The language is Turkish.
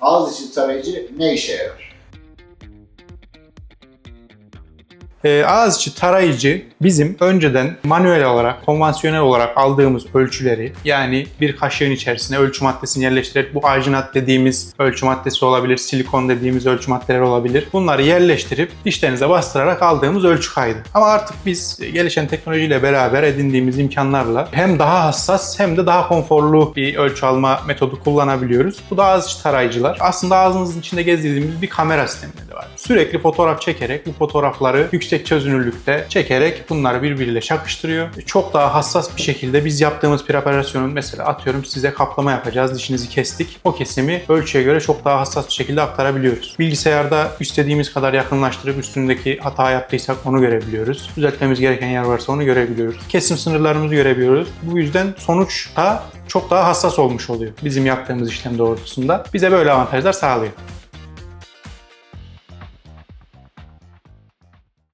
Ağız içi tarayıcı ne işe yarar? Ağız içi tarayıcı bizim önceden manuel olarak, konvansiyonel olarak aldığımız ölçüleri, yani bir kaşığın içerisine ölçü maddesini yerleştirerek, bu alginat dediğimiz ölçü maddesi olabilir, silikon dediğimiz ölçü maddeleri olabilir. Bunları yerleştirip dişlerinize bastırarak aldığımız ölçü kaydı. Ama artık biz gelişen teknolojiyle beraber edindiğimiz imkanlarla hem daha hassas hem de daha konforlu bir ölçü alma metodu kullanabiliyoruz. Bu da ağız içi tarayıcılar. Aslında ağzınızın içinde gezdirdiğimiz bir kamera sistemleri var. Sürekli fotoğraf çekerek bu fotoğrafları yüksek çözünürlükte çekerek bunları birbiriyle çakıştırıyor. Çok daha hassas bir şekilde biz yaptığımız preparasyonun, mesela atıyorum size kaplama yapacağız, dişinizi kestik. O kesimi ölçüye göre çok daha hassas bir şekilde aktarabiliyoruz. Bilgisayarda istediğimiz kadar yakınlaştırıp üstündeki hata yaptıysak onu görebiliyoruz. Düzeltmemiz gereken yer varsa onu görebiliyoruz. Kesim sınırlarımızı görebiliyoruz. Bu yüzden sonuç da çok daha hassas olmuş oluyor bizim yaptığımız işlem doğrultusunda. Bize böyle avantajlar sağlıyor.